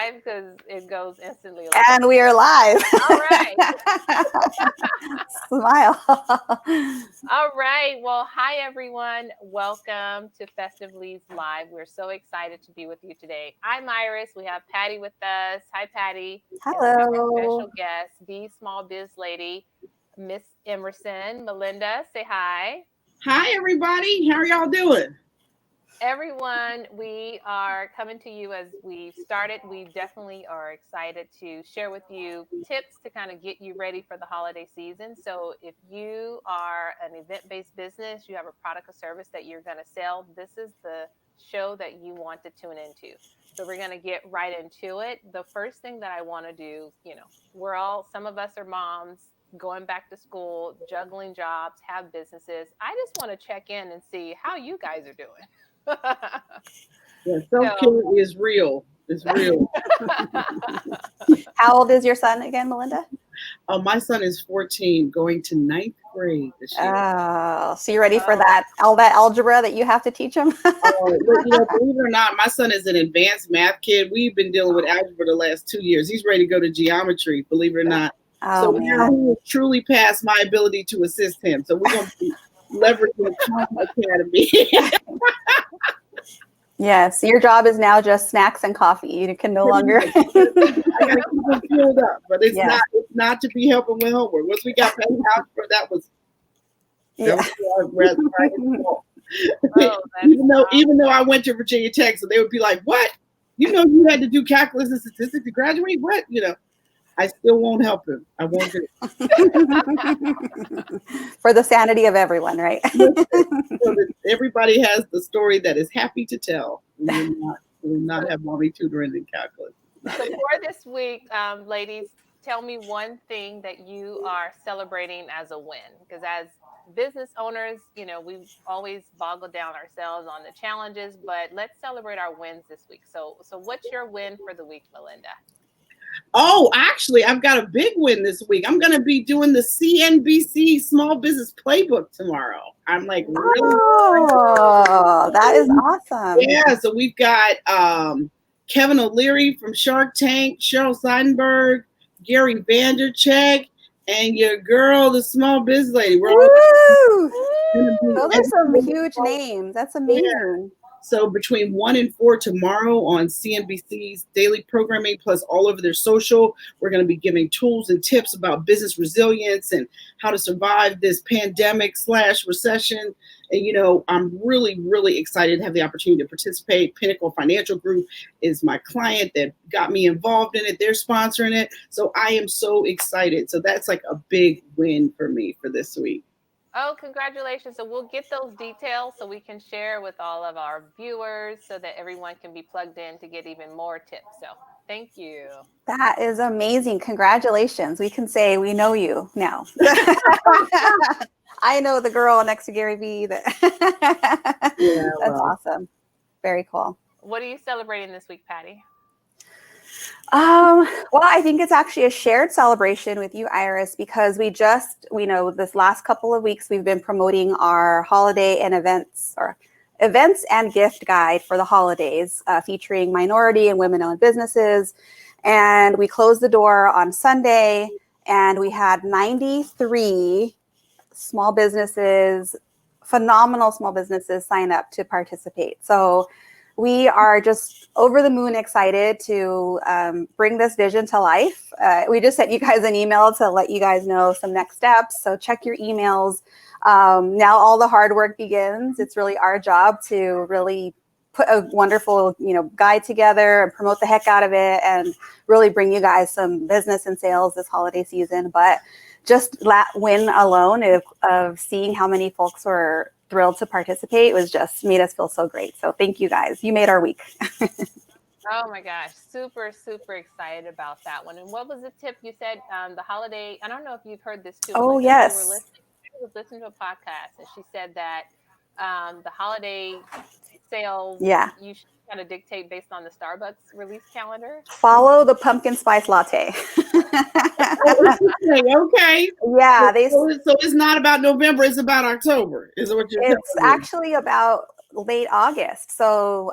live? Because it goes instantly live. And we are live. All right. Smile. All right. Well, hi, everyone. Welcome to Festive Leads Live. We're so excited to be with you today. I'm Iris. We have Patty with us. Hi, Patty. Hello. And we have our special guest, the small biz lady, Miss Emerson. Melinda, say hi. Hi, everybody. How are y'all doing? Everyone, we are coming to you as we've started. We definitely are excited to share with you tips to kind of get you ready for the holiday season. So if you are an event-based business, you have a product or service that you're going to sell, this is the show that you want to tune into. So we're going to get right into it. The first thing that I want to do, some of us are moms going back to school, juggling jobs, have businesses. I just want to check in and see how you guys are doing. Yeah, self-care is real. It's real. How old is your son again, Melinda? My son is 14, going to 9th grade this year. Oh, so you're ready for all that algebra that you have to teach him? Believe it or not, my son is an advanced math kid. We've been dealing with algebra the last 2 years. He's ready to go to geometry, believe it or not. So now he is truly past my ability to assist him. So we're going to be leveraging Common Academy. Yes, your job is now just snacks and coffee. You can no longer. I gotta keep him filled up, but it's not to be helping with homework. Once we got paid out for that was even though I went to Virginia Tech, so they would be like, "What? You know, you had to do calculus and statistics to graduate? What? I still won't help him. I won't do it. For the sanity of everyone, right? So that everybody has the story that is happy to tell. We will not have mommy tutoring in calculus. So for this week, ladies, tell me one thing that you are celebrating as a win. Because as business owners, we always boggle down ourselves on the challenges, but let's celebrate our wins this week. So what's your win for the week, Melinda? Oh, actually, I've got a big win this week. I'm going to be doing the CNBC Small Business Playbook tomorrow. I'm like, really? Oh, that is awesome. Yeah, so we've got Kevin O'Leary from Shark Tank, Sheryl Seidenberg, Gary Vandercheck, and your girl, the small business lady. Those are some huge names. That's amazing. Yeah. So between 1 and 4 tomorrow on CNBC's daily programming, plus all over their social, we're going to be giving tools and tips about business resilience and how to survive this pandemic / recession. And, I'm really, really excited to have the opportunity to participate. Pinnacle Financial Group is my client that got me involved in it. They're sponsoring it. So I am so excited. So that's like a big win for me for this week. Oh, congratulations. So we'll get those details so we can share with all of our viewers so that everyone can be plugged in to get even more tips. So thank you. That is amazing. Congratulations. We can say we know you now. I know the girl next to Gary Vee. That's awesome. Very cool. What are you celebrating this week, Patty? Well, I think it's actually a shared celebration with you, Iris, because this last couple of weeks, we've been promoting our holiday and events and gift guide for the holidays, featuring minority and women-owned businesses. And we closed the door on Sunday, and we had 93 small businesses, phenomenal small businesses, sign up to participate. So we are just over the moon excited to bring this vision to life. We just sent you guys an email to let you guys know some next steps. So check your emails. Now all the hard work begins. It's really our job to really put a wonderful, guide together and promote the heck out of it and really bring you guys some business and sales this holiday season. But just that win alone of seeing how many folks were thrilled to participate was just made us feel so great. So thank you guys. You made our week. Oh my gosh. Super, super excited about that one. And what was the tip you said? The holiday, I don't know if you've heard this too. Oh, yes. I was listening to a podcast and she said that the holiday sale, you should kind of dictate based on the Starbucks release calendar. Follow the pumpkin spice latte. Okay. Yeah. So it's not about November, it's about October. Is what you're It's actually about late August. So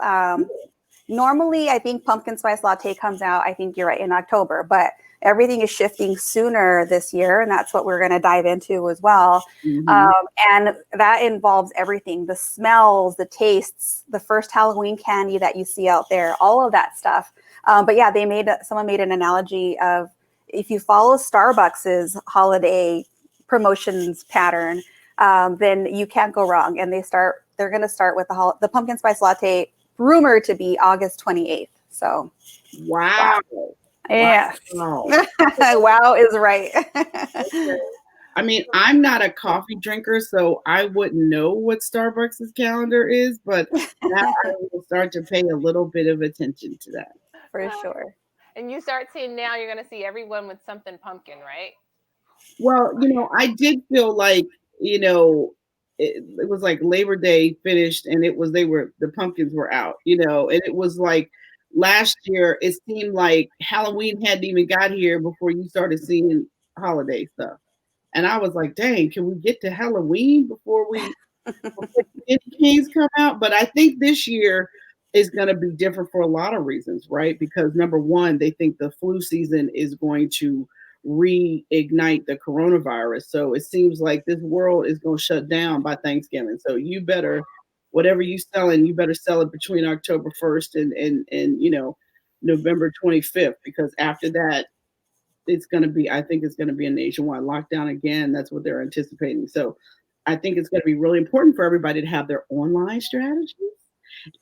Normally, I think pumpkin spice latte comes out, I think you're right, in October, but everything is shifting sooner this year. And that's what we're going to dive into as well. Mm-hmm. And that involves everything, the smells, the tastes, the first Halloween candy that you see out there, all of that stuff. But yeah, someone made an analogy of if you follow Starbucks's holiday promotions pattern, then you can't go wrong. And they're going to start with the pumpkin spice latte, rumored to be August 28th. So, Wow. yeah. Wow. Wow is right. I mean, I'm not a coffee drinker, so I wouldn't know what Starbucks' calendar is, but now I will start to pay a little bit of attention to that. For sure. And you start seeing now, you're going to see everyone with something pumpkin, right? Well, I did feel like, it was like Labor Day finished and the pumpkins were out, and it was like last year, it seemed like Halloween hadn't even got here before you started seeing holiday stuff. And I was like, dang, can we get to Halloween before any canes come out? But I think this year is going to be different for a lot of reasons, right? Because number one, they think the flu season is going to reignite the coronavirus. So it seems like this world is going to shut down by Thanksgiving. So you better, whatever you selling, you better sell it between October 1st and November 25th, because after that, I think it's going to be a nationwide lockdown again. That's what they're anticipating. So I think it's going to be really important for everybody to have their online strategies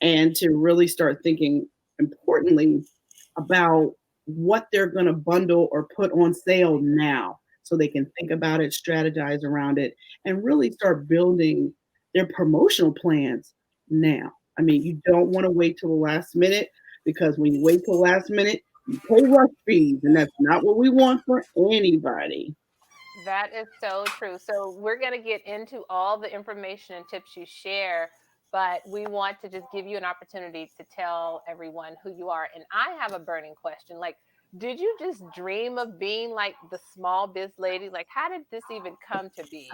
and to really start thinking importantly about what they're going to bundle or put on sale now so they can think about it, strategize around it, and really start building their promotional plans now. I mean, you don't want to wait till the last minute, because when you wait till the last minute, you pay rush fees, and that's not what we want for anybody. That is so true. So we're going to get into all the information and tips you share, but we want to just give you an opportunity to tell everyone who you are. And I have a burning question. Like, did you just dream of being like the small biz lady? Like, how did this even come to be?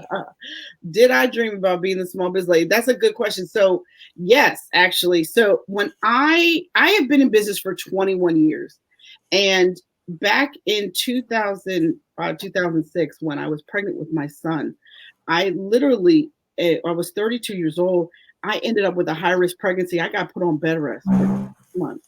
Did I dream about being the small business lady? That's a good question. So yes, actually. So when I have been in business for 21 years, and back in 2005, 2006, when I was pregnant with my son, I literally, I was 32 years old. I ended up with a high risk pregnancy. I got put on bed rest for 6 months.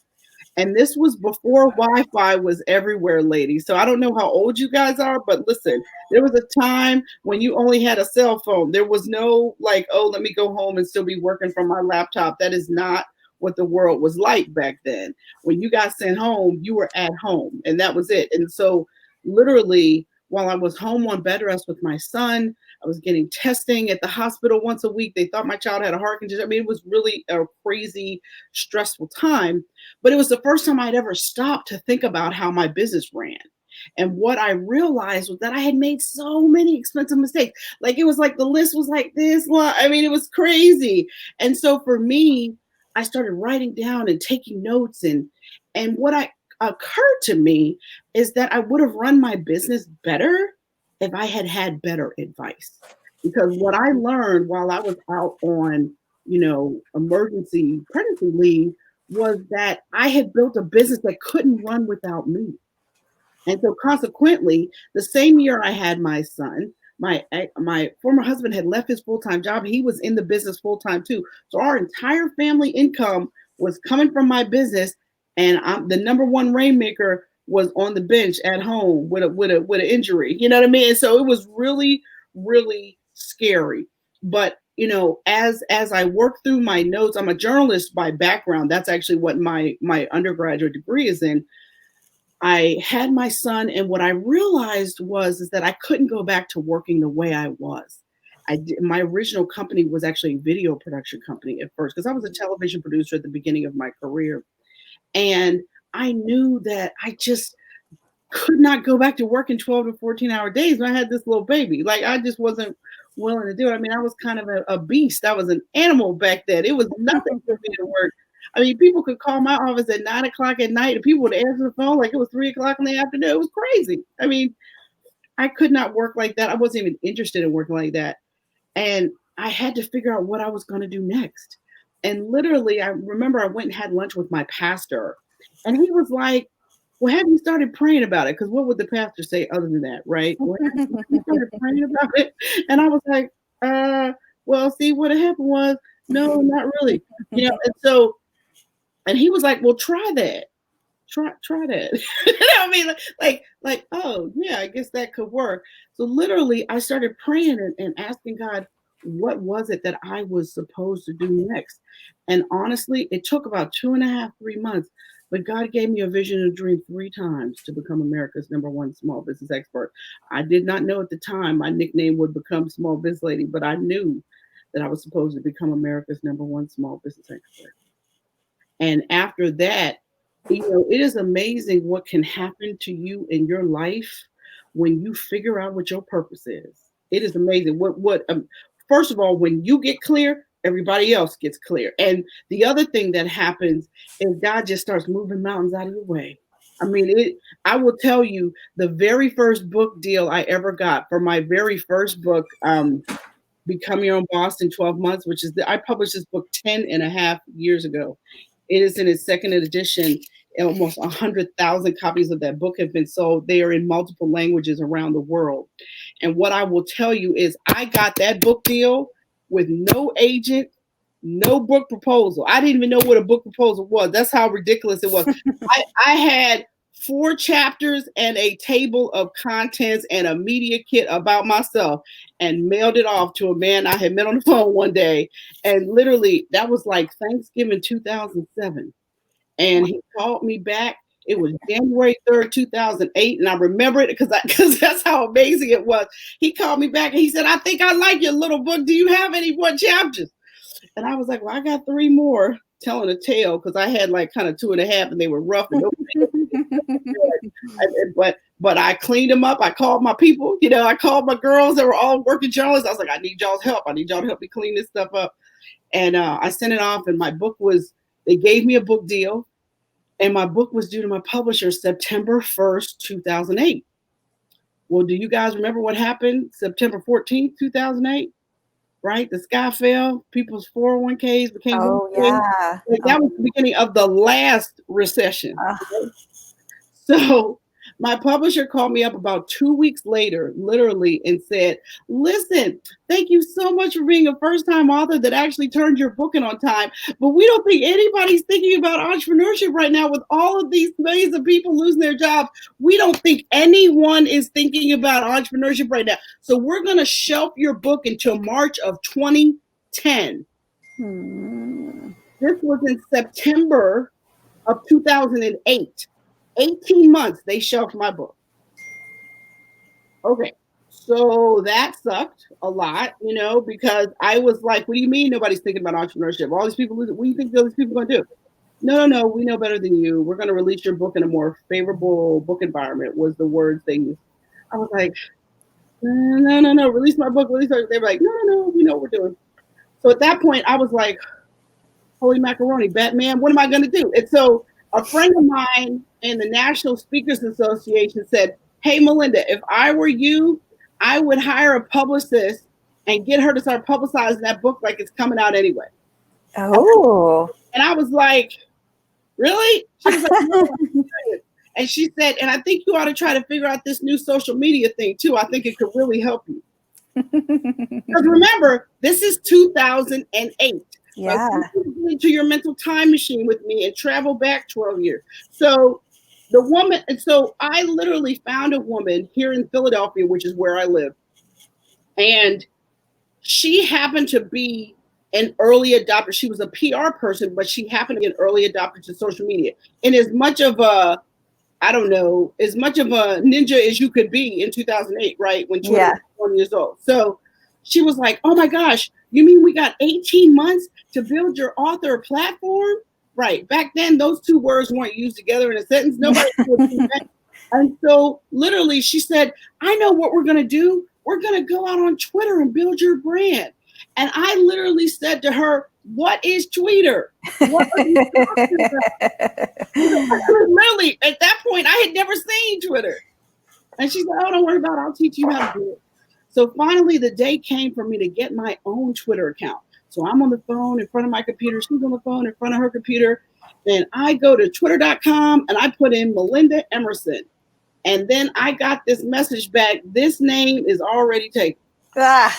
And this was before Wi-Fi was everywhere, ladies. So I don't know how old you guys are, but listen, there was a time when you only had a cell phone. There was no like, oh, let me go home and still be working from my laptop. That is not what the world was like back then. When you got sent home, you were at home, and that was it. And so literally, while I was home on bed rest with my son, I was getting testing at the hospital once a week. They thought my child had a heart condition. I mean, it was really a crazy, stressful time. But it was the first time I'd ever stopped to think about how my business ran. And what I realized was that I had made so many expensive mistakes. Like it was like the list was like this. I mean, it was crazy. And so for me, I started writing down and taking notes. And what I occurred to me is that I would have run my business better if I had had better advice. Because what I learned while I was out on, emergency pregnancy leave was that I had built a business that couldn't run without me. And so consequently, the same year I had my son, my former husband had left his full-time job. He was in the business full-time too. So our entire family income was coming from my business, and the number one rainmaker was on the bench at home with an injury. You know what I mean? And so it was really, really scary. But as I work through my notes, I'm a journalist by background. That's actually what my undergraduate degree is in. I had my son, and what I realized is that I couldn't go back to working the way I was. My original company was actually a video production company at first, because I was a television producer at the beginning of my career. And I knew that I just could not go back to working 12 to 14-hour days when I had this little baby. Like, I just wasn't willing to do it. I mean, I was kind of a beast. I was an animal back then. It was nothing for me to work. I mean, people could call my office at 9 o'clock at night, and people would answer the phone like it was 3 o'clock in the afternoon. It was crazy. I mean, I could not work like that. I wasn't even interested in working like that. And I had to figure out what I was going to do next. And literally, I remember I went and had lunch with my pastor, and he was like, well, have you started praying about it? Because what would the pastor say other than that, right? Well, have you started praying about it? And I was like, well, see, what happened was, no, not really. You know, and so, and he was like, well, try that. Try that. I mean, oh yeah, I guess that could work. So literally I started praying and asking God, what was it that I was supposed to do next? And honestly, it took about 2.5, 3 months, but God gave me a vision and a dream 3 times to become America's #1 small business expert. I did not know at the time my nickname would become Small Biz Lady, but I knew that I was supposed to become America's #1 small business expert. And after that, it is amazing what can happen to you in your life when you figure out what your purpose is. It is amazing. First of all, when you get clear, everybody else gets clear. And the other thing that happens is God just starts moving mountains out of your way. I mean, I will tell you, the very first book deal I ever got for my very first book, Become Your Own Boss in 12 Months, I published this book 10.5 years ago. It is in its second edition. Almost 100,000 copies of that book have been sold. They are in multiple languages around the world. And what I will tell you is I got that book deal with no agent, no book proposal. I didn't even know what a book proposal was. That's how ridiculous it was. I had 4 chapters and a table of contents and a media kit about myself and mailed it off to a man I had met on the phone one day. And literally, that was like Thanksgiving 2007. And he called me back. It was January 3rd, 2008. And I remember it because that's how amazing it was. He called me back and he said, I think I like your little book. Do you have any more chapters? And I was like, well, I got 3 more, telling a tale because I had like kind of 2.5 and they were rough. And but I cleaned them up. I called my people. I called my girls that were all working journalists. I was like, I need y'all's help. I need y'all to help me clean this stuff up. And I sent it off, and they gave me a book deal, and my book was due to my publisher September 1st, 2008. Well, do you guys remember what happened September 14th, 2008? Right? The sky fell. People's 401ks became. Oh, yeah. That was the beginning of the last recession. Right? So my publisher called me up about 2 weeks later, literally, and said, listen, thank you so much for being a first-time author that actually turned your book in on time. But we don't think anybody's thinking about entrepreneurship right now with all of these millions of people losing their jobs. We don't think anyone is thinking about entrepreneurship right now. So we're going to shelf your book until March of 2010. This was in September of 2008. 18 months, they shelved my book. Okay, so that sucked a lot, because I was like, what do you mean nobody's thinking about entrepreneurship? All these people, what do you think all these people are going to do? No, we know better than you. We're going to release your book in a more favorable book environment, was the words they used. I was like, no, release my book, release it. They were like, no, we know what we're doing. So at that point, I was like, holy macaroni, Batman, what am I going to do? And so a friend of mine in the National Speakers Association said, hey, Melinda, if I were you, I would hire a publicist and get her to start publicizing that book like it's coming out anyway. Oh. And I was like, really? She was like, no, and she said, and I think you ought to try to figure out this new social media thing too. I think it could really help you. Because remember, this is 2008. Yeah. Into your mental time machine with me and travel back 12 years. So I literally found a woman here in Philadelphia, which is where I live. And she happened to be an early adopter. She was a PR person, but she happened to be an early adopter to social media. And as much of a ninja as you could be in 2008, right? When Twitter was 20 years old. So she was like, oh my gosh, you mean we got 18 months to build your author platform? Right. Back then, those 2 words weren't used together in a sentence. Nobody would do that. And so literally she said, I know what we're going to do. We're going to go out on Twitter and build your brand. And I literally said to her, what is Twitter? What are you talking about? Literally, at that point, I had never seen Twitter. And she said, oh, don't worry about it. I'll teach you how to do it. So finally, the day came for me to get my own Twitter account. So I'm on the phone in front of my computer. She's on the phone in front of her computer. And I go to twitter.com and I put in Melinda Emerson. And then I got this message back. This name is already taken. Ah.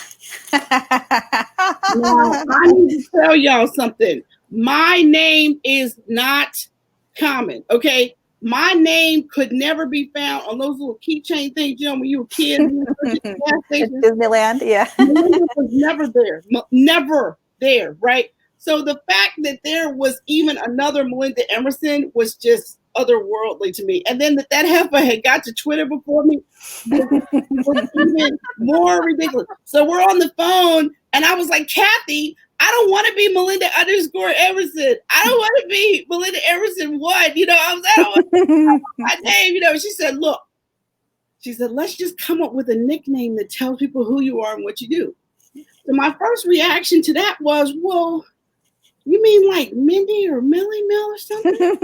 Now, I need to tell y'all something. My name is not common, okay? My name could never be found on those little keychain things, when you were a kid, you were at the gas station. Disneyland, yeah. Melinda was never there, never there, right? So the fact that there was even another Melinda Emerson was just otherworldly to me. And then that heifer had got to Twitter before me was even more ridiculous. So we're on the phone, and I was like, Kathy, I don't want to be Melinda _ Emerson. I don't want to be Melinda Emerson one. I was like, I don't want to be my name. She said, look, let's just come up with a nickname that tells people who you are and what you do. So my first reaction to that was, well, you mean like Mindy or Millie Mill or something?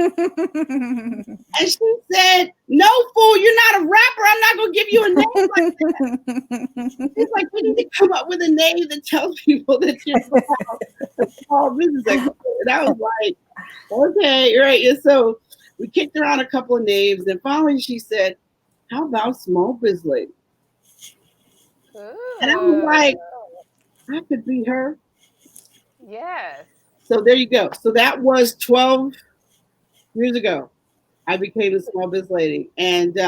And she said, no, fool, you're not a rapper. I'm not going to give you a name like that. She's like, we need to come up with a name that tells people that you're a small business expert. And I was like, okay, right. And so we kicked around a couple of names. And finally she said, how about Small Biz Lady? And I was like, I could be her. Yes. So there you go. So that was 12 years ago. I became a Small Biz Lady. And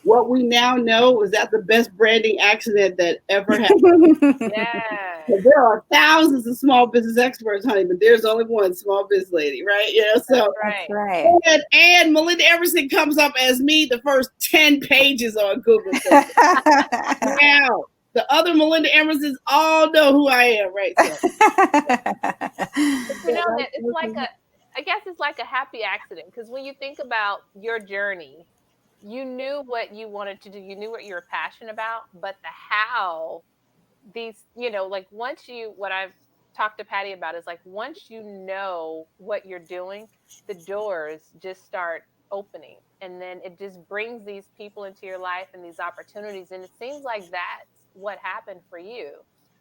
what we now know is that the best branding accident that ever happened. Yes. So there are thousands of small business experts, honey, but there's only one Small Biz Lady, right? So That's right. And Melinda Emerson comes up as me the first 10 pages on Google. Now, the other Melinda Emersons all know who I am, right? So. That it's like I guess it's like a happy accident, because when you think about your journey, you knew what you wanted to do, you knew what you were passionate about, but the how, these, like what I've talked to Patty about is like, once you know what you're doing, the doors just start opening, and then it just brings these people into your life and these opportunities. And it seems like that's what happened for you.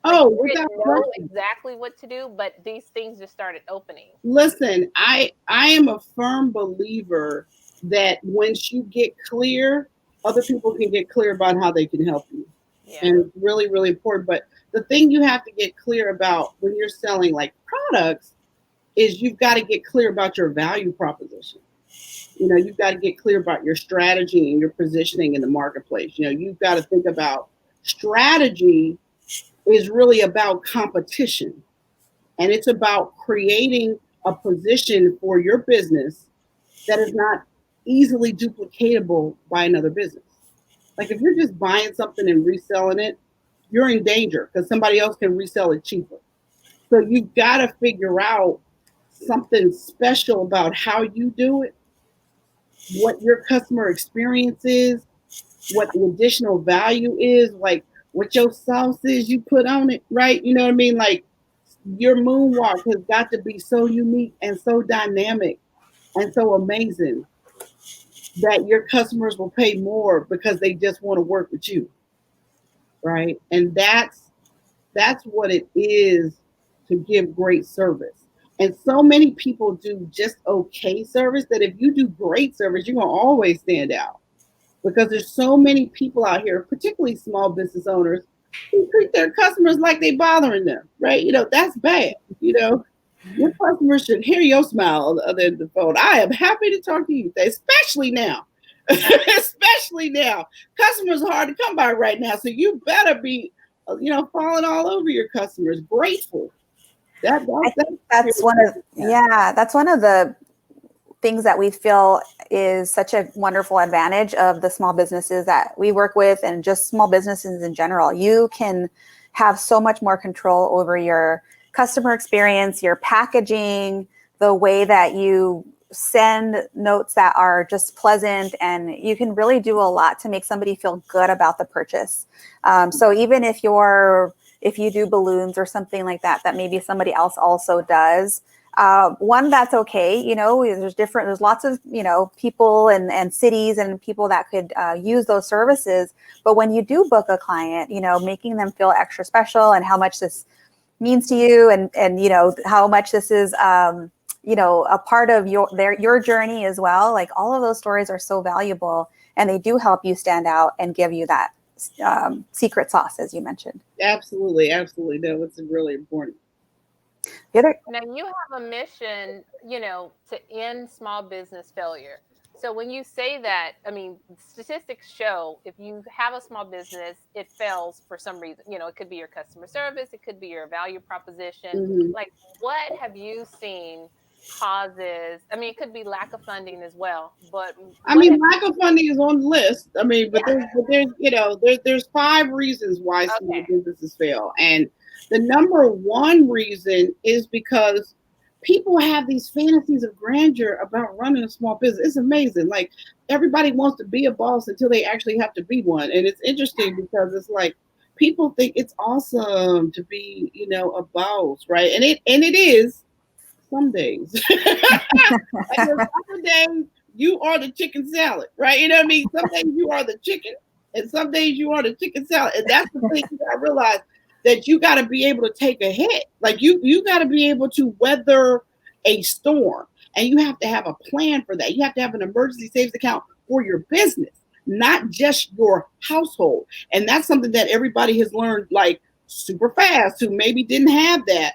Like, you didn't know exactly what to do, but these things just started opening. Listen, I am a firm believer that once you get clear, other people can get clear about how they can help you. Yeah. And it's really, really important. But the thing you have to get clear about when you're selling like products is you've got to get clear about your value proposition. You've got to get clear about your strategy and your positioning in the marketplace. You've got to think about strategy is really about competition. And it's about creating a position for your business that is not easily duplicatable by another business. Like if you're just buying something and reselling it, you're in danger because somebody else can resell it cheaper. So you've got to figure out something special about how you do it, what your customer experience is, what the additional value is, like what your sauce is you put on it, right? You know what I mean? Like your moonwalk has got to be so unique and so dynamic and so amazing that your customers will pay more because they just want to work with you, right? And that's what it is to give great service. And so many people do just okay service that if you do great service, you're going to always stand out. Because there's so many people out here, particularly small business owners, who treat their customers like they bothering them, right? That's bad. Your customers should hear your smile on the other end of the phone. I am happy to talk to you, especially now. Especially now. Customers are hard to come by right now. So you better be, falling all over your customers, grateful. That's one of the things that we feel is such a wonderful advantage of the small businesses that we work with, and just small businesses in general. You can have so much more control over your customer experience, your packaging, the way that you send notes that are just pleasant, and you can really do a lot to make somebody feel good about the purchase. So even if you do balloons or something like that maybe somebody else also does, one, that's okay. There's lots of, people and cities and people that could use those services. But when you do book a client, making them feel extra special and how much this means to you, and you know how much this is you know, a part of your journey as well. Like all of those stories are so valuable, and they do help you stand out and give you that secret sauce, as you mentioned. Absolutely, absolutely. No, it's really important. The other, Now you have a mission, you know, to end small business failure. So when you say that, I mean, statistics show if you have a small business, it fails for some reason. You know, it could be your customer service, it could be your value proposition. Hmm. Like, what have you seen causes? I mean, it could be lack of funding as well, but I what mean, have you? lack of funding is on the list. I mean, but Yeah. there's you know there's five reasons why small Okay. businesses fail, and the number one reason is because people have these fantasies of grandeur about running a small business. It's amazing. Like everybody wants to be a boss until they actually have to be one, and it's interesting because it's like people think it's awesome to be a boss, right? And it is some days. Like there's other days you are the chicken salad, right? You know what I mean? Some days you are the chicken, and some days you are the chicken salad. And that's the thing you gotta realize, that you gotta be able to take a hit. Like you gotta be able to weather a storm. And you have to have a plan for that. You have to have an emergency savings account for your business, not just your household. And that's something that everybody has learned like super fast, who maybe didn't have that.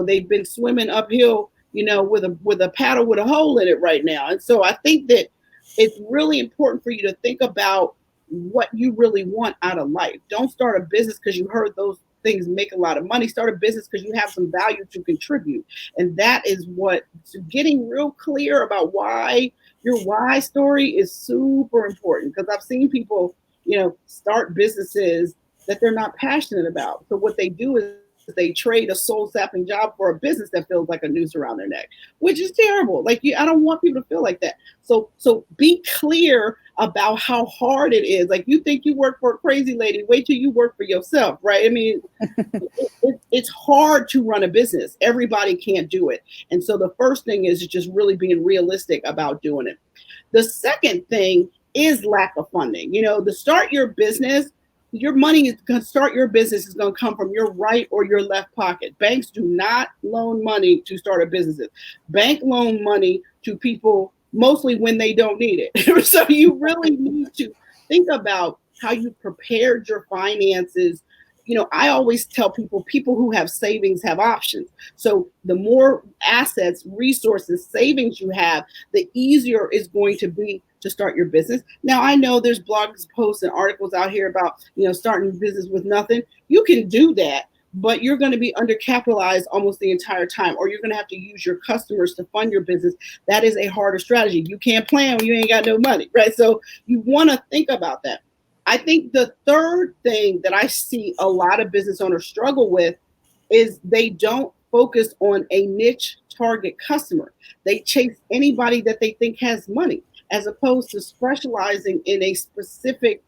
They've been swimming uphill, with a paddle with a hole in it right now. And so I think that it's really important for you to think about what you really want out of life. Don't start a business because you heard those things make a lot of money. Start a business because you have some value to contribute. And that is what, so getting real clear about why, your why story is super important, because I've seen people, start businesses that they're not passionate about. So what they do is they trade a soul sapping job for a business that feels like a noose around their neck, which is terrible. Like I don't want people to feel like that. So be clear about how hard it is. Like you think you work for a crazy lady, wait till you work for yourself, right? I mean, it's hard to run a business. Everybody can't do it. And so the first thing is just really being realistic about doing it. The second thing is lack of funding. To start your business, your money is going to start your business is going to come from your right or your left pocket. Banks do not loan money to start a business. Bank loan money to people mostly when they don't need it. So you really need to think about how you prepared your finances. I always tell people who have savings have options. So the more assets, resources, savings you have, the easier it's going to be to start your business. Now, I know there's blogs, posts, and articles out here about, starting a business with nothing. You can do that, but you're going to be undercapitalized almost the entire time, or you're going to have to use your customers to fund your business. That is a harder strategy. You can't plan when you ain't got no money, right? So you want to think about that. I think the third thing that I see a lot of business owners struggle with is they don't focus on a niche target customer. They chase anybody that they think has money, as opposed to specializing in a specific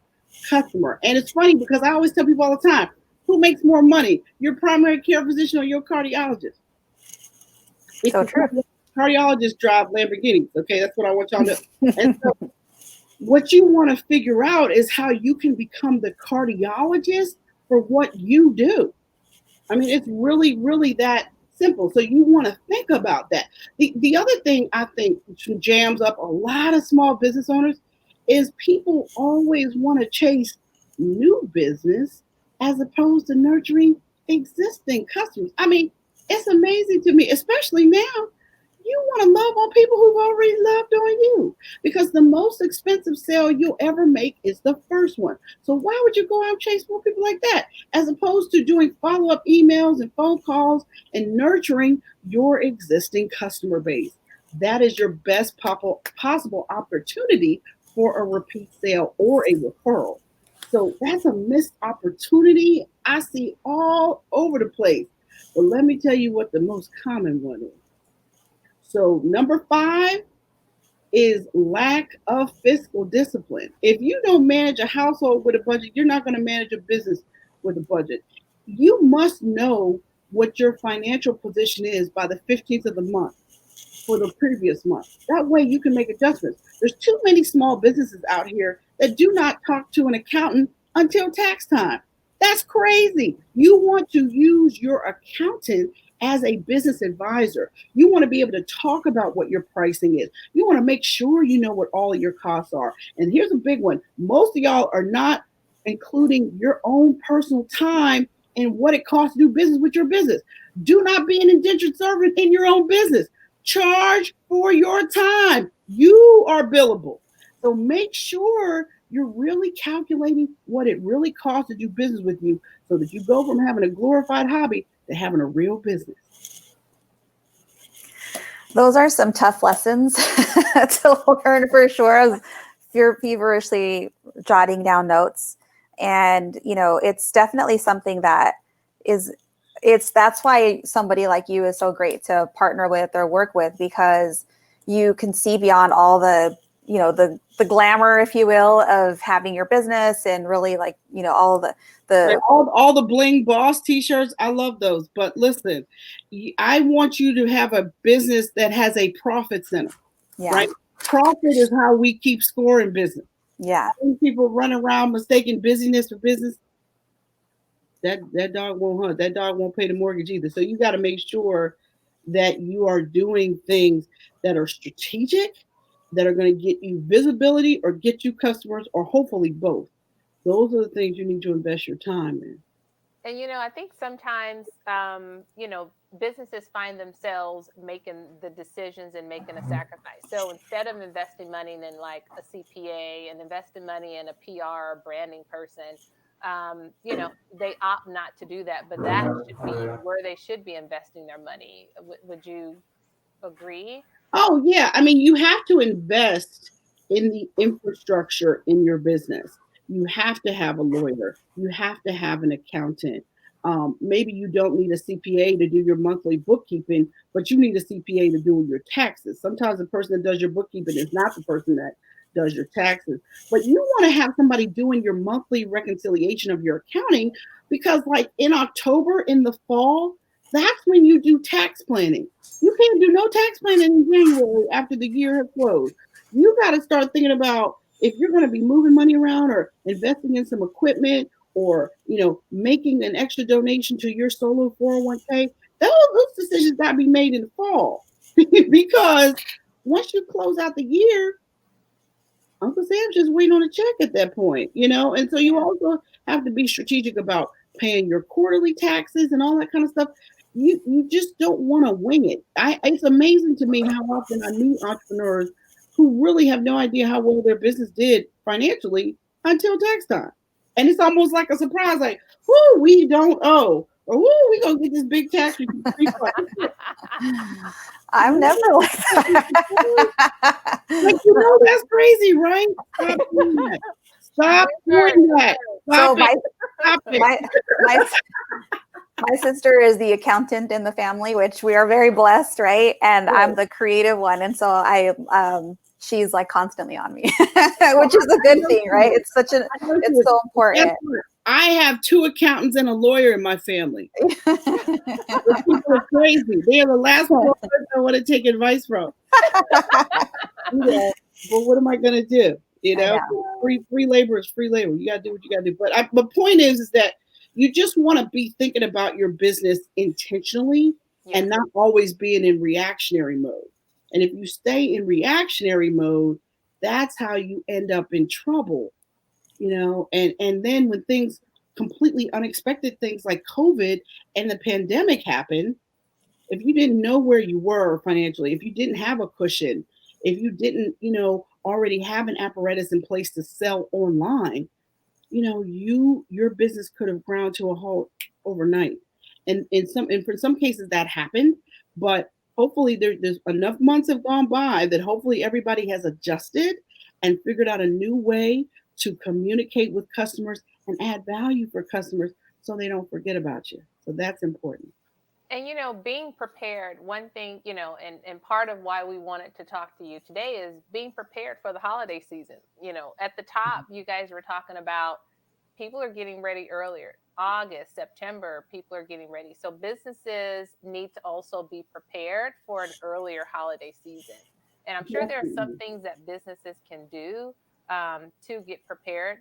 customer. And it's funny because I always tell people all the time, who makes more money, your primary care physician or your cardiologist? so true. Cardiologists drive Lamborghinis. Okay, that's what I want y'all to know. And so what you want to figure out is how you can become the cardiologist for what you do. I mean, it's really, really that simple. So you want to think about that. The other thing I think jams up a lot of small business owners is people always want to chase new business as opposed to nurturing existing customers. I mean, it's amazing to me, especially now. You want to love on people who've already loved on you, because the most expensive sale you'll ever make is the first one. So why would you go out and chase more people like that, as opposed to doing follow-up emails and phone calls and nurturing your existing customer base? That is your best possible opportunity for a repeat sale or a referral. So that's a missed opportunity I see all over the place. But let me tell you what the most common one is. So number 5 is lack of fiscal discipline. If you don't manage a household with a budget, you're not going to manage a business with a budget. You must know what your financial position is by the 15th of the month for the previous month. That way you can make adjustments. There's too many small businesses out here that do not talk to an accountant until tax time. That's crazy. You want to use your accountant as a business advisor. You want to be able to talk about what your pricing is. You want to make sure you know what all of your costs are. And here's a big one: most of y'all are not including your own personal time and what it costs to do business with your business. Do not be an indentured servant in your own business. Charge for your time. You are billable. So make sure you're really calculating what it really costs to do business with you so that you go from having a glorified hobby to having a real business. Those are some tough lessons to learn for sure. I was feverishly jotting down notes. And, it's definitely something that is, that's why somebody like you is so great to partner with or work with, because you can see beyond all the glamour, if you will, of having your business, and really, like, all Like all the bling boss t-shirts, I love those. But listen, I want you to have a business that has a profit center, yeah, right? Profit is how we keep score in business. yeah. People run around mistaking busyness for business. That dog won't hunt. That dog won't pay the mortgage either. So you got to make sure that you are doing things that are strategic, that are going to get you visibility or get you customers, or hopefully both. Those are the things you need to invest your time in. And I think sometimes businesses find themselves making the decisions and making a sacrifice. So instead of investing money in like a CPA and investing money in a PR or branding person, they opt not to do that. But that should be where they should be investing their money. Would you agree? Oh, yeah. I mean, you have to invest in the infrastructure in your business. You have to have a lawyer, you have to have an accountant. Maybe you don't need a CPA to do your monthly bookkeeping, but you need a CPA to do your taxes. Sometimes the person that does your bookkeeping is not the person that does your taxes. But you want to have somebody doing your monthly reconciliation of your accounting, because, like, in October, in the fall, that's when you do tax planning. You can't do no tax planning in January after the year has closed. You got to start thinking about if you're going to be moving money around or investing in some equipment, or making an extra donation to your solo 401k. Those decisions got to be made in the fall because once you close out the year, Uncle Sam's just waiting on a check at that point. And so you Yeah. also have to be strategic about paying your quarterly taxes and all that kind of stuff. You just don't want to wing it. It's amazing to me how often I meet entrepreneurs who really have no idea how well their business did financially until tax time. And it's almost like a surprise, like, whoo, we don't owe, or whoo, we gonna get this big tax refund. I'm never like that. Like, that's crazy, right? Stop doing that. Stop Word, doing that. So Stop it. Stop it. my my sister is the accountant in the family, which we are very blessed, right? And I'm the creative one, and so she's like constantly on me, which is a good thing, right? It's so important. I have 2 accountants and a lawyer in my family. The people are crazy. They are the last one I want to take advice from. But what am I going to do? Free labor is free labor. You got to do what you got to do. But the point is that you just want to be thinking about your business intentionally, yes. and not always being in reactionary mode. And if you stay in reactionary mode, that's how you end up in trouble. And then when things, completely unexpected things like COVID and the pandemic happen, if you didn't know where you were financially, if you didn't have a cushion, if you didn't, already have an apparatus in place to sell online, your business could have ground to a halt overnight. And for some cases that happened, but hopefully there's enough months have gone by that hopefully everybody has adjusted and figured out a new way to communicate with customers and add value for customers so they don't forget about you. So that's important. And being prepared, one thing, and part of why we wanted to talk to you today is being prepared for the holiday season. At the top, you guys were talking about people are getting ready earlier. August, September, people are getting ready. So businesses need to also be prepared for an earlier holiday season. And I'm sure there are some Definitely. things that businesses can do to get prepared.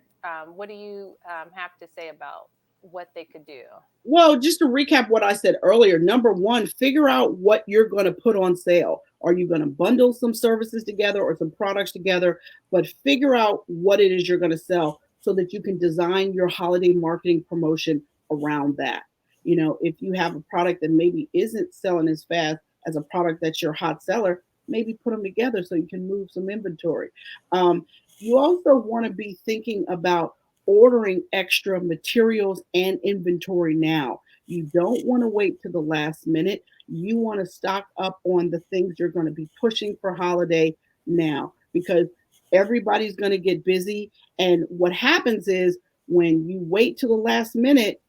What do you have to say about what they could do? Well, just to recap what I said earlier, number one, figure out what you're going to put on sale. Are you going to bundle some services together or some products together? But figure out what it is you're going to sell so that you can design your holiday marketing promotion around that. You know, if you have a product that maybe isn't selling as fast as a product that's your hot seller, maybe put them together so you can move some inventory. Um, you also want to be thinking about ordering extra materials and inventory now. You don't want to wait to the last minute. You want to stock up on the things you're going to be pushing for holiday now because everybody's going to get busy. And what happens is when you wait to the last minute,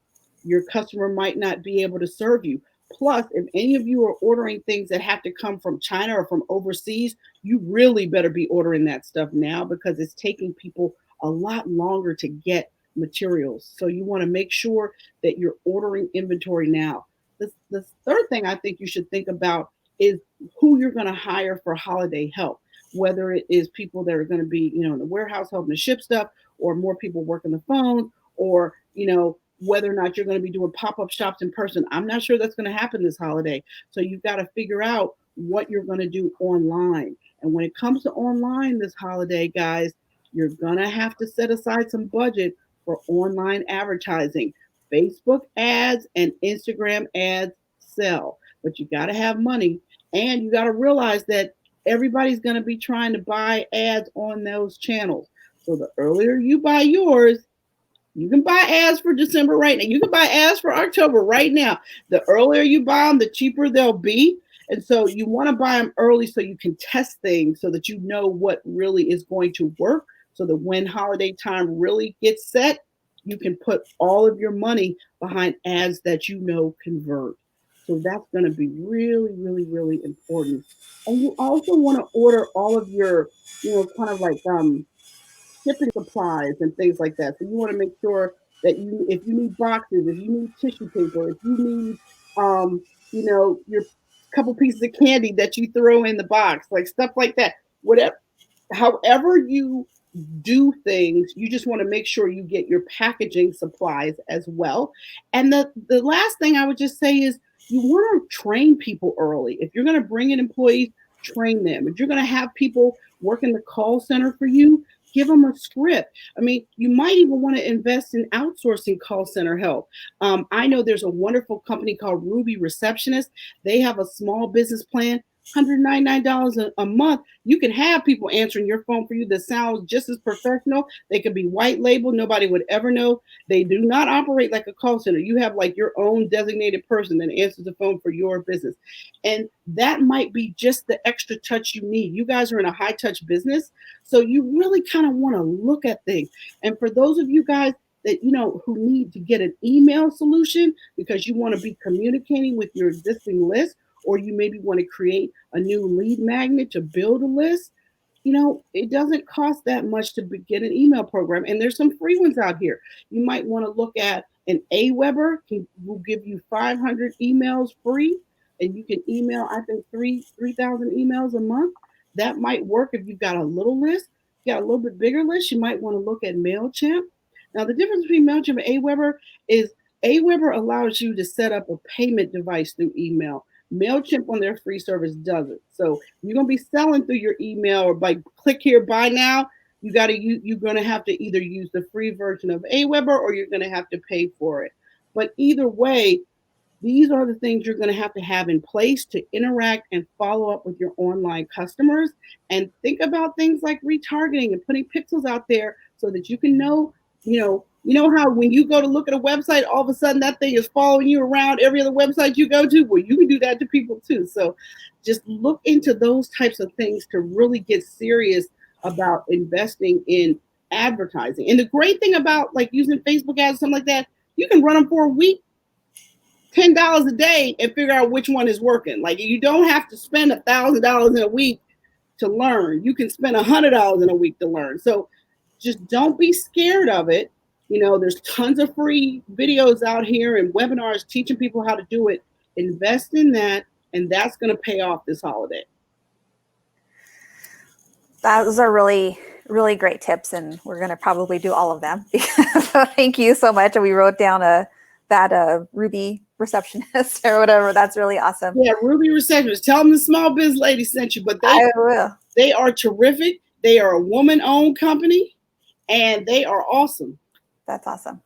your customer might not be able to serve you. Plus, if any of you are ordering things that have to come from China or from overseas, you really better be ordering that stuff now because it's taking people a lot longer to get materials. So you want to make sure that you're ordering inventory now. The third thing I think you should think about is who you're going to hire for holiday help, whether it is people that are going to be, you know, in the warehouse helping to ship stuff or more people working the phone or, you know, whether or not you're going to be doing pop-up shops in person. I'm not sure that's going to happen this holiday. So you've got to figure out what you're going to do online. And when it comes to online this holiday, guys, you're going to have to set aside some budget for online advertising. Facebook ads and Instagram ads sell, but you got to have money and you got to realize that everybody's going to be trying to buy ads on those channels. So the earlier you buy yours, you can buy ads for December right now. You can buy ads for October right now. The earlier you buy them, the cheaper they'll be. And so you want to buy them early so you can test things so that you know what really is going to work. So that when holiday time really gets set, you can put all of your money behind ads that you know convert. So that's going to be really, really, really important. And you also want to order all of your, you know, kind of like shipping supplies and things like that. So you want to make sure that you, if you need boxes, if you need tissue paper, if you need, you know, your couple pieces of candy that you throw in the box, like stuff like that. Whatever, however you do things, you just want to make sure you get your packaging supplies as well. And the last thing I would just say is you want to train people early. If you're going to bring in employees, train them. If you're going to have people work in the call center for you, give them a script. I mean, you might even want to invest in outsourcing call center help. I know there's a wonderful company called Ruby Receptionist. They have a small business plan, $199 a month. You can have people answering your phone for you that sounds just as professional. They could be white labeled. Nobody would ever know. They do not operate like a call center. You have like your own designated person that answers the phone for your business. And that might be just the extra touch you need. You guys are in a high touch business. So you really kind of want to look at things. And for those of you guys that, you know, who need to get an email solution because you want to be communicating with your existing list, or you maybe want to create a new lead magnet to build a list, you know, it doesn't cost that much to get an email program. And there's some free ones out here. You might want to look at an Aweber, will give you 500 emails free. And you can email, I think, 3,000 emails a month. That might work if you've got a little list. If you got a little bit bigger list, you might want to look at MailChimp. Now, the difference between MailChimp and Aweber is Aweber allows you to set up a payment device through email. MailChimp on their free service doesn't. So you're gonna be selling through your email or by click here, buy now. You're gonna have to either use the free version of Aweber or you're gonna have to pay for it. But either way, these are the things you're going to have in place to interact and follow up with your online customers. And think about things like retargeting and putting pixels out there so that you can know, you know how when you go to look at a website, all of a sudden that thing is following you around every other website you go to. Well, you can do that to people too. So just look into those types of things to really get serious about investing in advertising. And the great thing about like using Facebook ads, something like that, you can run them for a week, $10 a day, and figure out which one is working. Like you don't have to spend $1,000 in a week to learn. You can spend $100 in a week to learn. So just don't be scared of it. You know, there's tons of free videos out here and webinars teaching people how to do it. Invest in that, and that's going to pay off this holiday. Those are really, Really great tips, and we're going to probably do all of them. So thank you so much. And we wrote down that Ruby receptionist or whatever. That's really awesome. Yeah, Ruby receptionist. Tell them the small biz lady sent you, but I will. they are terrific. They are a woman-owned company, and they are awesome. That's awesome.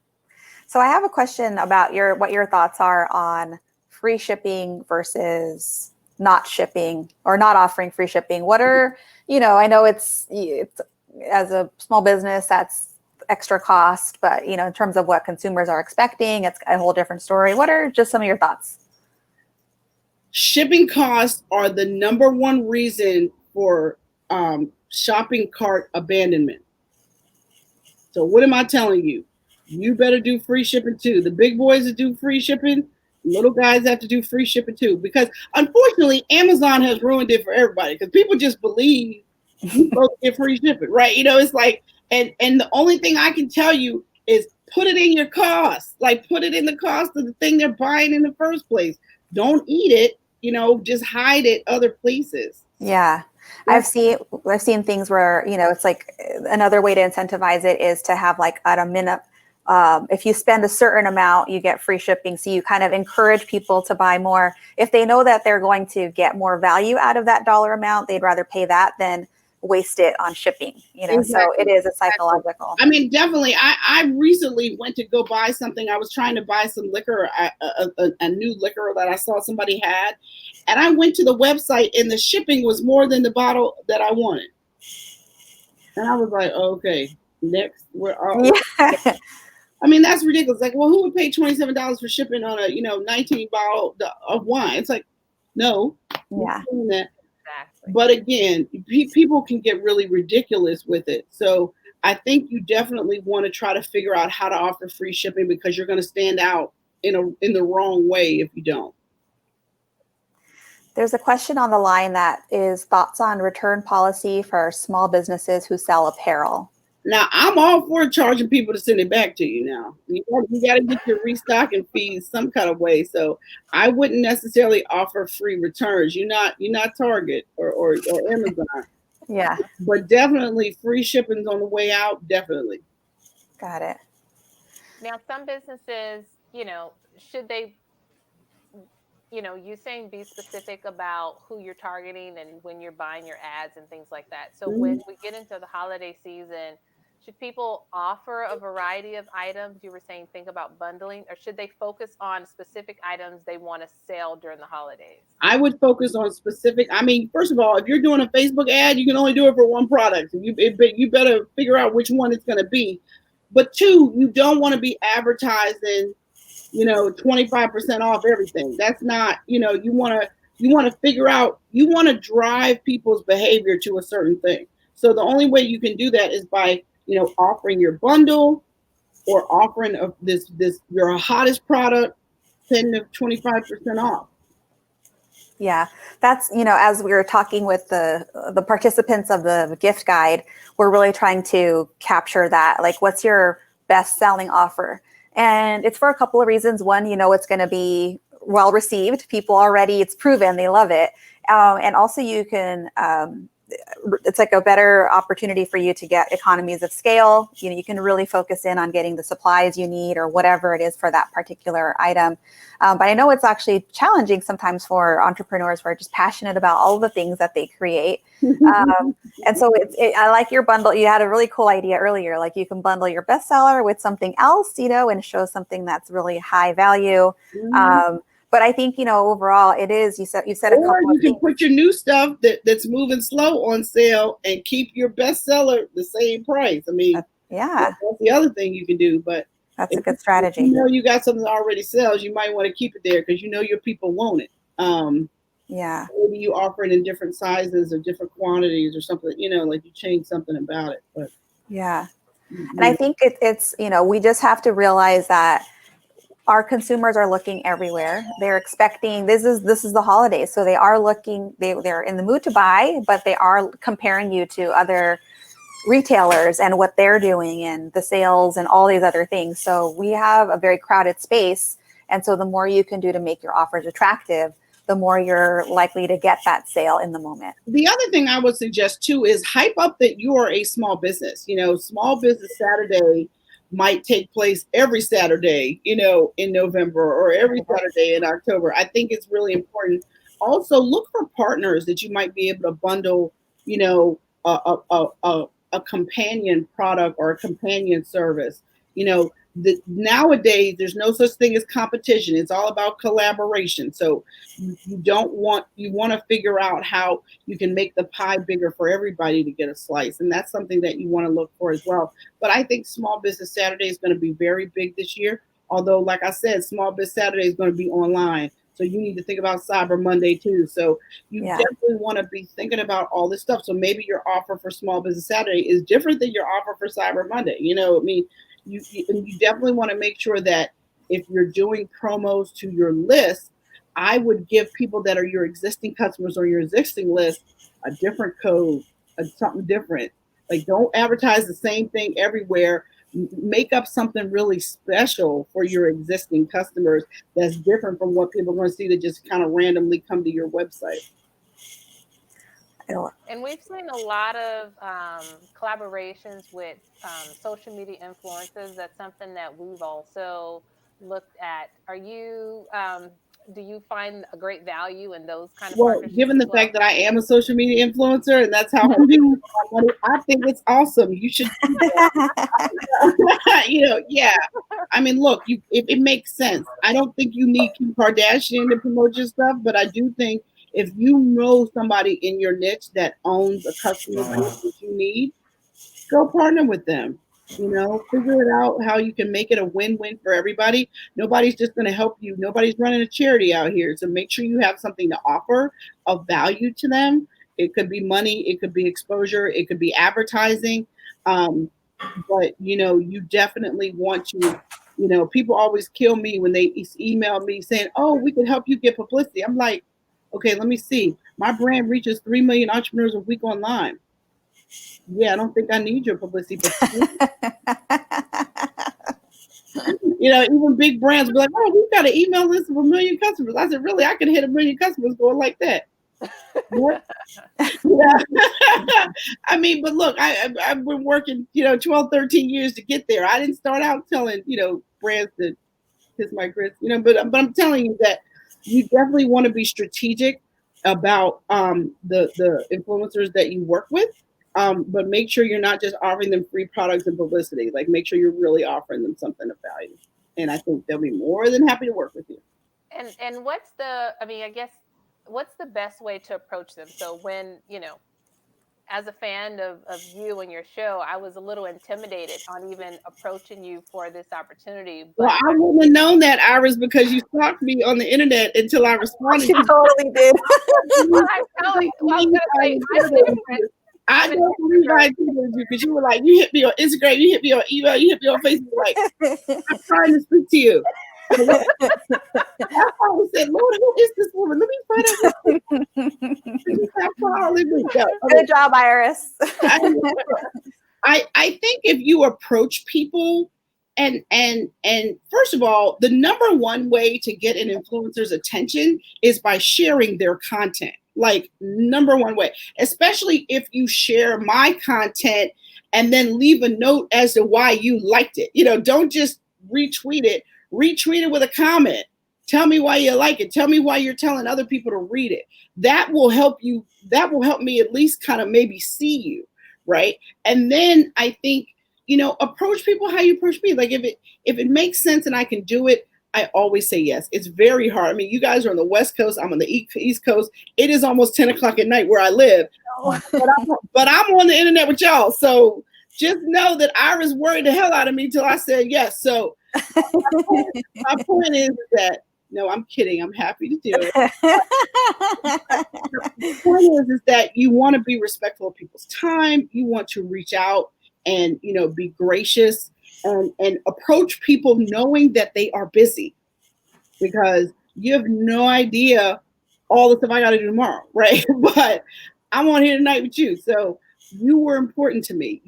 So I have a question about what your thoughts are on free shipping versus not shipping or not offering free shipping. What are, I know it's as a small business, that's extra cost, but in terms of what consumers are expecting, it's a whole different story. What are just some of your thoughts? Shipping costs are the number one reason for shopping cart abandonment. So what am I telling you? You better do free shipping too. The big boys that do free shipping, little guys have to do free shipping too. Because unfortunately, Amazon has ruined it for everybody. Because people just believe you supposed to get free shipping, right? It's like, and the only thing I can tell you is put it in your cost. Like put it in the cost of the thing they're buying in the first place. Don't eat it. Just hide it other places. Yeah. I've seen things where, it's like another way to incentivize it is to have like at a minute, if you spend a certain amount, you get free shipping. So you kind of encourage people to buy more. If they know that they're going to get more value out of that dollar amount, they'd rather pay that than waste it on shipping, Exactly. So it is a psychological. I mean, definitely. I recently went to go buy something. I was trying to buy some liquor, a new liquor that I saw somebody had. And I went to the website and the shipping was more than the bottle that I wanted. And I was like, okay, next. I mean, that's ridiculous. Like, well, who would pay $27 for shipping on a, 19 bottle of wine? It's like, no. Yeah. Exactly. But again, people can get really ridiculous with it. So I think you definitely want to try to figure out how to offer free shipping because you're going to stand out in the wrong way if you don't. There's a question on the line that is thoughts on return policy for small businesses who sell apparel. Now, I'm all for charging people to send it back to you now. You got to get your restocking fees some kind of way. So I wouldn't necessarily offer free returns. You're not Target or Amazon. Yeah. But definitely free shipping's on the way out. Definitely. Got it. Now, some businesses, should they, you saying be specific about who you're targeting and when you're buying your ads and things like that. So when we get into the holiday season, should people offer a variety of items? You were saying think about bundling, or should they focus on specific items they want to sell during the holidays? I would focus on specific. I mean, first of all, if you're doing a Facebook ad, you can only do it for one product. You better figure out which one it's going to be. But two, you don't want to be advertising 25% off everything. That's not, you want to figure out, you want to drive people's behavior to a certain thing. So the only way you can do that is by, offering your bundle or offering your hottest product 10 to 25% off. Yeah, that's, as we were talking with the participants of the gift guide, we're really trying to capture that. Like, what's your best selling offer? And it's for a couple of reasons. One, it's going to be well received. People already, it's proven they love it. And also you can, it's like a better opportunity for you to get economies of scale. You can really focus in on getting the supplies you need or whatever it is for that particular item. But I know it's actually challenging sometimes for entrepreneurs who are just passionate about all the things that they create. And so I like your bundle. You had a really cool idea earlier. Like you can bundle your bestseller with something else, and show something that's really high value. But I think, overall it is, you said a couple or you of can things. put your new stuff that's moving slow on sale and keep your bestseller the same price. I mean, yeah, that's the other thing you can do. But that's a good strategy. If you got something that already sells, you might want to keep it there because your people want it. Yeah. Maybe you offer it in different sizes or different quantities or something, like you change something about it. But yeah. And I think it's, we just have to realize that our consumers are looking everywhere. They're expecting, this is the holidays. So they are looking, they're in the mood to buy, but they are comparing you to other retailers and what they're doing and the sales and all these other things. So we have a very crowded space. And so the more you can do to make your offers attractive, the more you're likely to get that sale in the moment. The other thing I would suggest too is hype up that you are a small business. Small Business Saturday might take place every Saturday, in November, or every Saturday in October. I think it's really important. Also, look for partners that you might be able to bundle, a companion product or a companion service. Nowadays there's no such thing as competition. It's all about collaboration. So you want to figure out how you can make the pie bigger for everybody to get a slice, and that's something that you want to look for as well. But I think Small Business Saturday is going to be very big this year, although like I said, Small Business Saturday is going to be online, so you need to think about Cyber Monday too. So you definitely want to be thinking about all this stuff. So maybe your offer for Small Business Saturday is different than your offer for Cyber Monday. You definitely want to make sure that if you're doing promos to your list, I would give people that are your existing customers or your existing list a different code, something different. Like, don't advertise the same thing everywhere. Make up something really special for your existing customers that's different from what people are going to see that just kind of randomly come to your website. And we've seen a lot of collaborations with social media influencers. That's something that we've also looked at. Do you find a great value in those kind of partnerships? Given the fact that I am a social media influencer and that's how I make my money, I think it's awesome. You should do that. Yeah. I mean, look, if it makes sense. I don't think you need Kim Kardashian to promote your stuff, but I do think if you know somebody in your niche that owns a customer base that you need, go partner with them. Figure it out how you can make it a win-win for everybody. Nobody's just going to help you. Nobody's running a charity out here. So make sure you have something to offer of value to them. It could be money. It could be exposure. It could be advertising. But, you definitely want to, people always kill me when they email me saying, oh, we can help you get publicity. I'm like, okay, let me see. My brand reaches 3 million entrepreneurs a week online. Yeah, I don't think I need your publicity. Even big brands be like, oh, we've got an email list of 1 million customers. I said, really? I can hit 1 million customers going like that. I mean, but look, I've been working, 12, 13 years to get there. I didn't start out telling, brands to kiss my grits, but I'm telling you that you definitely want to be strategic about the influencers that you work with. But make sure you're not just offering them free products and publicity. Like, make sure you're really offering them something of value. And I think they'll be more than happy to work with you. And what's the best way to approach them? So when, as a fan of you and your show, I was a little intimidated on even approaching you for this opportunity. But well, I wouldn't have known that, Iris, because you stalked me on the internet until I responded. She totally did. I don't believe I did because you were like, you hit me on Instagram, you hit me on email, you hit me on Facebook. Like, I'm trying to speak to you. I said, Lord, who is this woman? Let me find out. Good job, Iris. I think if you approach people and first of all, the number one way to get an influencer's attention is by sharing their content. Like, number one way, especially if you share my content and then leave a note as to why you liked it. Don't just retweet it with a comment. Tell me why you like it. Tell me why you're telling other people to read it. That will help you. That will help me at least kind of maybe see you. Right. And then I think, approach people how you approach me. Like, if it makes sense and I can do it, I always say yes. It's very hard. I mean, you guys are on the West Coast. I'm on the East Coast. It is almost 10 o'clock at night where I live. But I'm on the internet with y'all. So just know that Iris worried the hell out of me till I said yes. So my point is that, no, I'm kidding. I'm happy to do it. The point is that you want to be respectful of people's time. You want to reach out and, be gracious. And approach people knowing that they are busy, because you have no idea all the stuff I got to do tomorrow, right? But I'm on here tonight with you. So you were important to me.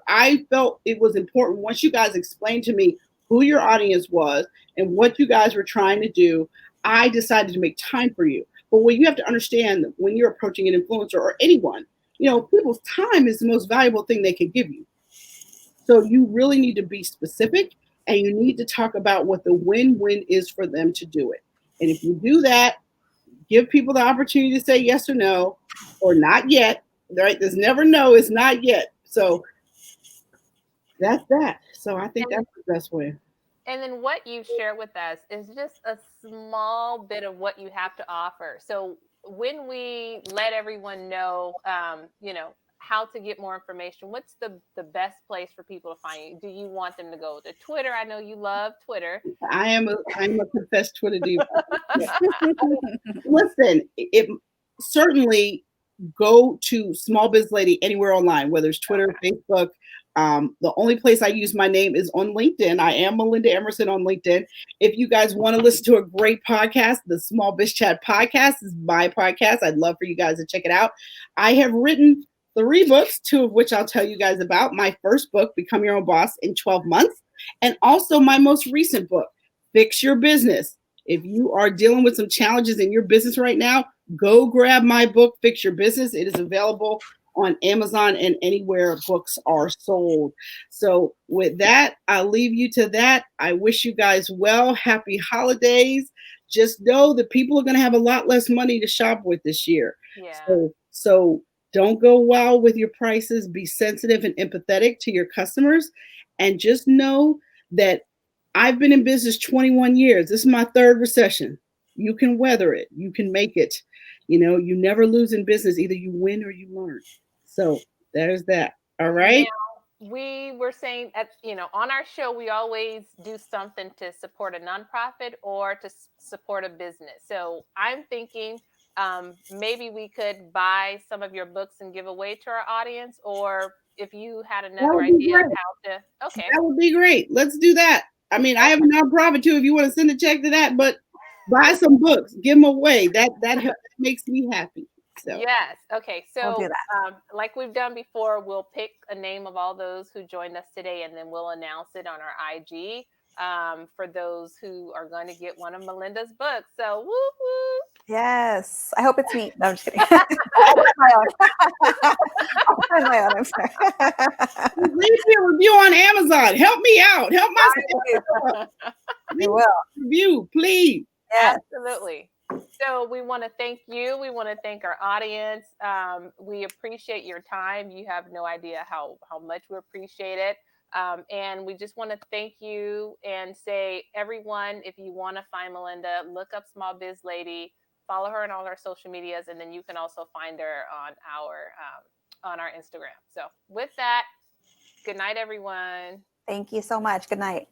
I felt it was important once you guys explained to me who your audience was and what you guys were trying to do. I decided to make time for you. But what you have to understand when you're approaching an influencer or anyone, people's time is the most valuable thing they can give you. So you really need to be specific, and you need to talk about what the win-win is for them to do it. And if you do that, give people the opportunity to say yes or no, or not yet. Right? There's never no, it's not yet. So that's that. So I think And that's the best way. And then what you share with us is just a small bit of what you have to offer. So when we let everyone know, how to get more information, what's the best place for people to find you? Do you want them to go to Twitter? I know you love Twitter. I'm a confessed Twitter diva. Listen, it certainly go to Small Biz Lady anywhere online, whether it's Twitter, Facebook. The only place I use my name is on LinkedIn. I am Melinda Emerson on LinkedIn. If you guys want to listen to a great podcast, the Small Biz Chat podcast is my podcast. I'd love for you guys to check it out. I have written 3 books, 2 of which I'll tell you guys about. My first book, Become Your Own Boss in 12 Months, and also my most recent book, Fix Your Business. If you are dealing with some challenges in your business right now, go grab my book, Fix Your Business. It is available on Amazon and anywhere books are sold. So with that, I'll leave you to that. I wish you guys well. Happy holidays. Just know that people are going to have a lot less money to shop with this year. Yeah. So don't go wild with your prices. Be sensitive and empathetic to your customers. And just know that I've been in business 21 years. This is my 3rd recession. You can weather it. You can make it. You never lose in business. Either you win or you learn. So there's that. All Now, right. we were saying on our show, we always do something to support a nonprofit or to support a business. So I'm thinking maybe we could buy some of your books and give away to our audience, or if you had That another would be idea of great. how to, okay. That would be great. Let's do that. I mean, I have a nonprofit too. If you want to send a check to that, but buy some books, give them away. That makes me happy. So Yes. Okay. We'll do So, that. like we've done before, we'll pick a name of all those who joined us today, and then we'll announce it on our IG for those who are going to get one of Melinda's books. So, woo woo. Yes. I hope it's me. No, I'm just kidding. I'll find my own. I'll find my own. I'm sorry. leave me a review on Amazon. Help me out. Help myself. I will. Review, please. Yes. Absolutely. So we want to thank you. We want to thank our audience. We appreciate your time. You have no idea how much we appreciate it. And we just want to thank you and say, everyone, if you want to find Melinda, look up Small Biz Lady, follow her on all her social medias, and then you can also find her on our Instagram. So with that, good night, everyone. Thank you so much. Good night.